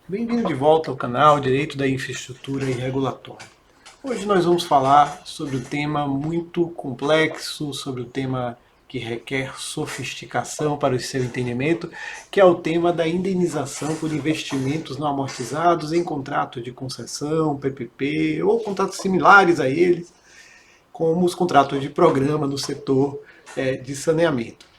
Bem-vindo de volta ao canal Direito da Infraestrutura e Regulatório. Hoje nós vamos falar sobre um tema muito complexo, sobre um tema que requer sofisticação para o seu entendimento, que é o tema da indenização por investimentos não amortizados em contrato de concessão, PPP ou contratos similares a eles, como os contratos de programa no setor de saneamento.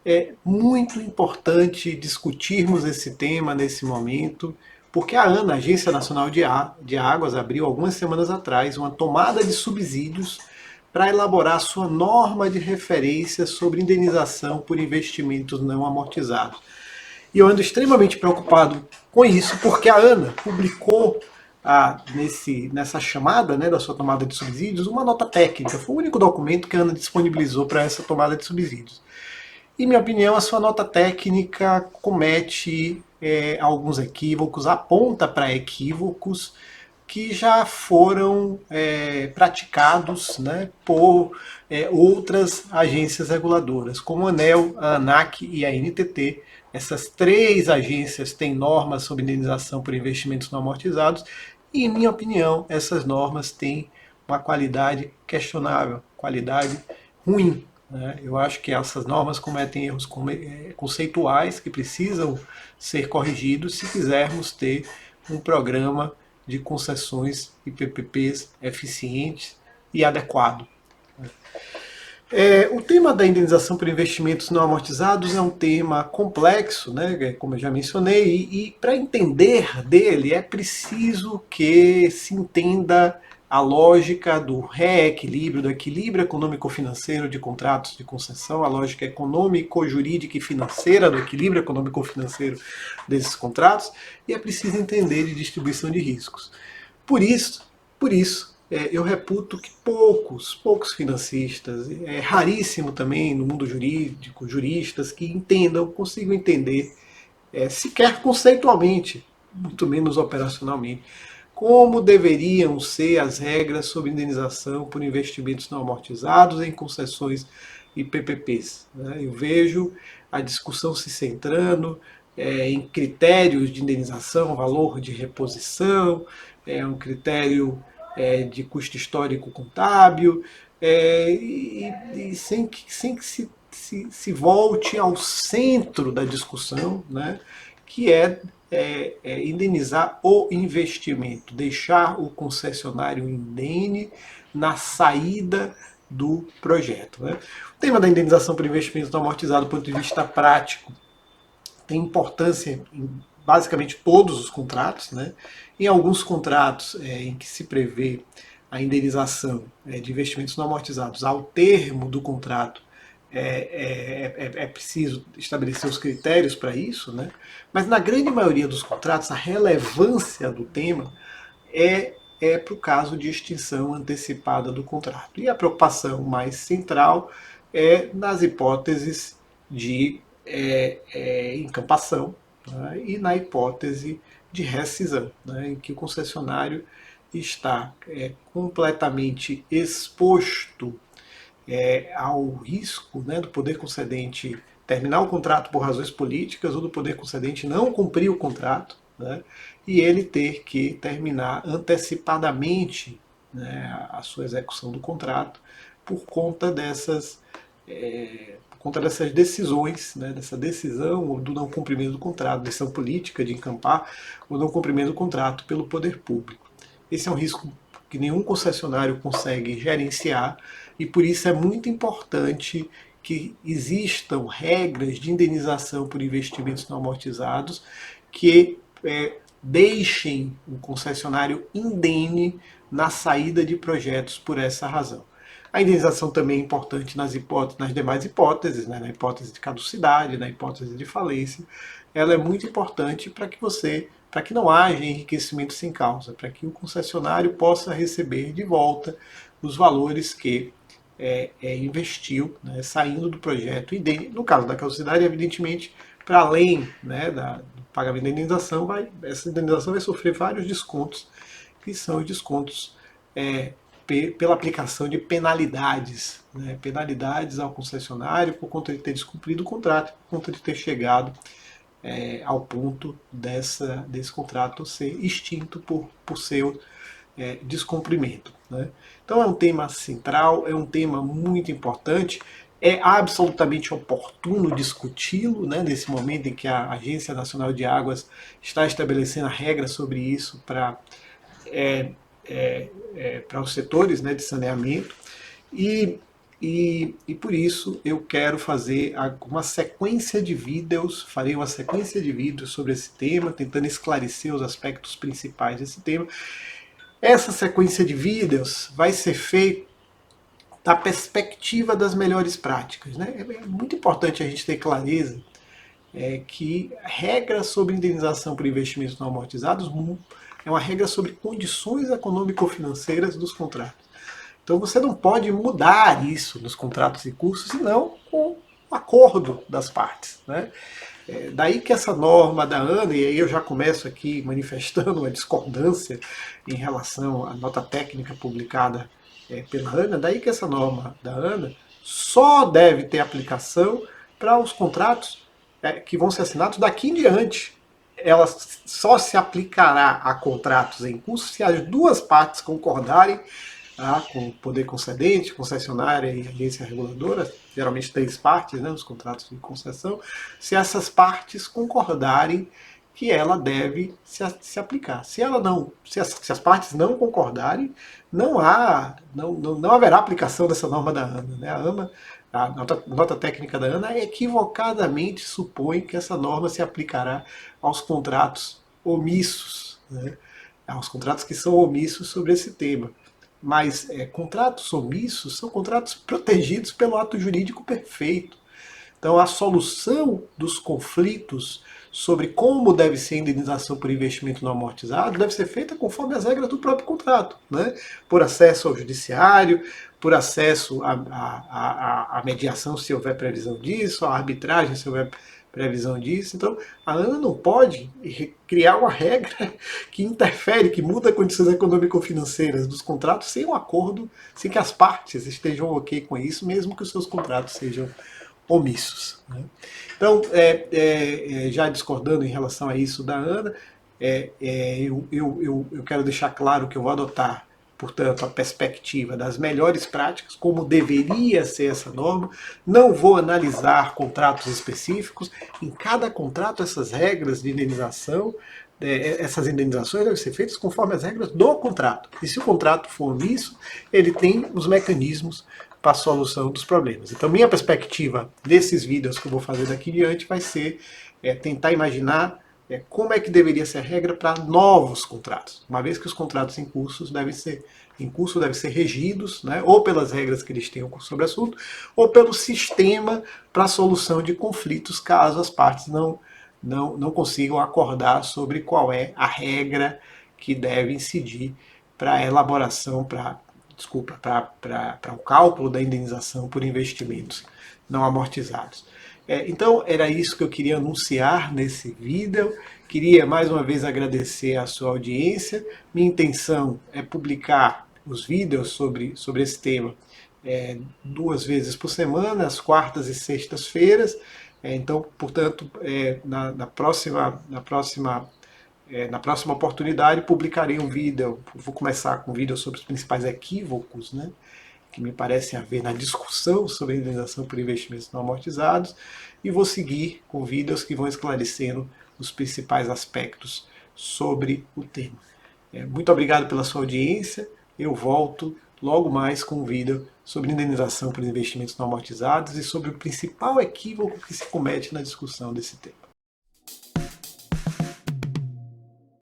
É muito importante discutirmos esse tema nesse momento, porque a ANA, a Agência Nacional de Águas, abriu algumas semanas atrás uma tomada de subsídios para elaborar sua norma de referência sobre indenização por investimentos não amortizados. E eu ando extremamente preocupado com isso, porque a ANA publicou nessa chamada, né, da sua tomada de subsídios, uma nota técnica. Foi o único documento que a ANA disponibilizou para essa tomada de subsídios. Em minha opinião, a sua nota técnica comete alguns equívocos, aponta para equívocos que já foram praticados, né, por outras agências reguladoras, como a ANEEL, a ANAC e a NTT. Essas três agências têm normas sobre indenização por investimentos não amortizados e, em minha opinião, essas normas têm uma qualidade questionável, qualidade ruim. Né? Eu acho que essas normas cometem erros conceituais que precisam ser corrigidos se quisermos ter um programa de concessões e PPPs eficientes e adequado. O tema da indenização por investimentos não amortizados é um tema complexo, né, como eu já mencionei, e para entender dele é preciso que se entenda a lógica do reequilíbrio, do equilíbrio econômico-financeiro de contratos de concessão, a lógica econômico-jurídica e financeira do equilíbrio econômico-financeiro desses contratos, e é preciso entender de distribuição de riscos. Por isso, eu reputo que poucos financistas, é raríssimo também no mundo jurídico, juristas que entendam, consigam entender, sequer conceitualmente, muito menos operacionalmente, como deveriam ser as regras sobre indenização por investimentos não amortizados em concessões e PPPs. Né? Eu vejo a discussão se centrando em critérios de indenização, valor de reposição, um critério de custo histórico contábil, e sem que se volte ao centro da discussão, né, que é indenizar o investimento, deixar o concessionário indene na saída do projeto. Né? O tema da indenização por investimento não amortizado do ponto de vista prático tem importância em basicamente todos os contratos. Né? Em alguns contratos em que se prevê a indenização de investimentos não amortizados ao termo do contrato, é preciso estabelecer os critérios para isso, né? Mas na grande maioria dos contratos, a relevância do tema é para o caso de extinção antecipada do contrato. E a preocupação mais central é nas hipóteses de encampação, né, e na hipótese de rescisão, né, em que o concessionário está completamente exposto ao risco, né, do poder concedente terminar o contrato por razões políticas ou do poder concedente não cumprir o contrato, né, e ele ter que terminar antecipadamente, né, a sua execução do contrato por conta dessas decisões, né, dessa decisão do não cumprimento do contrato, decisão política de encampar o não cumprimento do contrato pelo poder público. Esse é um risco que nenhum concessionário consegue gerenciar e por isso é muito importante que existam regras de indenização por investimentos não amortizados que deixem o concessionário indene na saída de projetos por essa razão. A indenização também é importante nas demais hipóteses, né? Na hipótese de caducidade, na hipótese de falência. Ela é muito importante para que não haja enriquecimento sem causa, para que o concessionário possa receber de volta os valores que investiu, né, saindo do projeto. E no caso da caducidade, evidentemente, para além, né, do pagamento da indenização, essa indenização vai sofrer vários descontos, que são os descontos pela aplicação de penalidades, né, penalidades ao concessionário por conta de ter descumprido o contrato, por conta de ter chegado ao ponto desse contrato ser extinto por seu descumprimento. Né? Então é um tema central, é um tema muito importante, é absolutamente oportuno discuti-lo, né, nesse momento em que a Agência Nacional de Águas está estabelecendo a regra sobre isso para os setores, né, de saneamento. E por isso eu quero fazer uma sequência de vídeos, farei uma sequência de vídeos sobre esse tema, tentando esclarecer os aspectos principais desse tema. Essa sequência de vídeos vai ser feita da perspectiva das melhores práticas. Né? É muito importante a gente ter clareza que a regra sobre indenização por investimentos não amortizados é uma regra sobre condições econômico-financeiras dos contratos. Então você não pode mudar isso nos contratos em curso, senão com o acordo das partes. Né? Daí que essa norma da ANA, e aí eu já começo aqui manifestando uma discordância em relação à nota técnica publicada pela ANA, daí que essa norma da ANA só deve ter aplicação para os contratos que vão ser assinados daqui em diante. Ela só se aplicará a contratos em curso se as duas partes concordarem, com o poder concedente, concessionária e agência reguladora, geralmente 3 partes, né, nos contratos de concessão, se essas partes concordarem que ela deve se aplicar. Se as partes não concordarem, não haverá aplicação dessa norma da ANA. Né? A nota técnica da ANA equivocadamente supõe que essa norma se aplicará aos contratos omissos, né? Aos contratos que são omissos sobre esse tema. Mas contratos omissos são contratos protegidos pelo ato jurídico perfeito. Então a solução dos conflitos sobre como deve ser a indenização por investimento não amortizado deve ser feita conforme as regras do próprio contrato. Né? Por acesso ao judiciário, por acesso à mediação se houver previsão disso, à arbitragem se houver previsão disso. Então, a ANA não pode criar uma regra que interfere, que muda condições econômico-financeiras dos contratos sem um acordo, sem que as partes estejam ok com isso, mesmo que os seus contratos sejam omissos. Né? Então, já discordando em relação a isso da ANA, eu quero deixar claro que eu vou adotar, portanto, a perspectiva das melhores práticas, como deveria ser essa norma. Não vou analisar contratos específicos. Em cada contrato, essas regras de indenização, essas indenizações devem ser feitas conforme as regras do contrato. E se o contrato for omisso, ele tem os mecanismos para a solução dos problemas. Então, minha perspectiva desses vídeos que eu vou fazer daqui em diante vai ser tentar imaginar como é que deveria ser a regra para novos contratos, uma vez que os contratos em curso devem ser regidos, né, ou pelas regras que eles tenham sobre o assunto, ou pelo sistema para a solução de conflitos, caso as partes não consigam acordar sobre qual é a regra que deve incidir para a elaboração, para o cálculo da indenização por investimentos não amortizados. Então era isso que eu queria anunciar nesse vídeo. Queria mais uma vez agradecer a sua audiência. Minha intenção é publicar os vídeos sobre esse tema 2 vezes por semana, às quartas e sextas-feiras. Então, portanto, na próxima oportunidade publicarei um vídeo. Vou começar com um vídeo sobre os principais equívocos, né, que me parecem haver na discussão sobre a indenização por investimentos não amortizados, e vou seguir com vídeos que vão esclarecendo os principais aspectos sobre o tema. Muito obrigado pela sua audiência. Eu volto logo mais com um vídeo sobre indenização por investimentos não amortizados e sobre o principal equívoco que se comete na discussão desse tema.